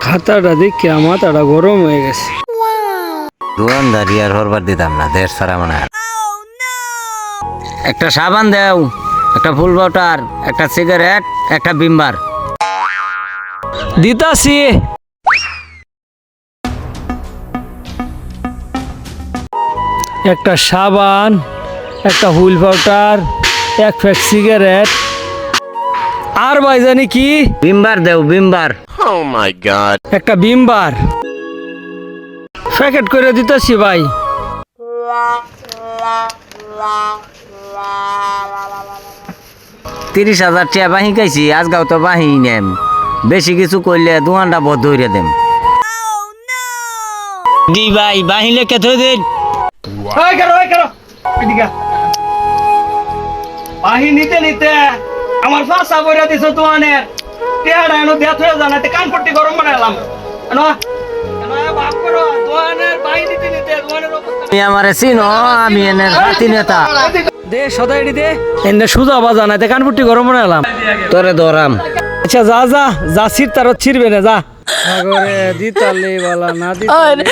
খাতাটা দেখে মাথাটা গরম হয়ে গেছে। দোকানদারি আর হরবার দিতাম না, দেশ ছাড়া মনে হয়। একটা সাবান দেও, একটা ফুল পাউডার, একটা সিগারেট, একটা বিমবার। দিতাছি। একটা সাবান, একটা হুইল পাউডার, এক প্যাক সিগারেট, আর ভাই জানি কি বিমবার দেও, বিমবার। একটা বিমবার প্যাকেট করে দিতেছি ভাই। 30,000 টাকা বাহি খাইছি, আজগাও তো বাহি নেম। বেশি কিছু করলে দোকানটা বন্ধ হইয়া দেম। দি ভাই, বাহিলে কে থই দিন। বাহি নিতে নিতে আমার ফাঁসা বইরা দিছো দোকানের টেয়ারা এনো দেয়া থয়ে জানাতে কান পট্টি গরম বানাইলাম। তুমি আমারে চিনো, আমি এনে হাতি নেতা। দে সদাই দে এনে সুজা বাজা নাইতে কান পট্টি গরম বানাইলাম। তোরে ধরাম। আচ্ছা যা যা যা ছিড় তার ছিড়বে না যা। সাগরে দিতালে বালা না দিতালে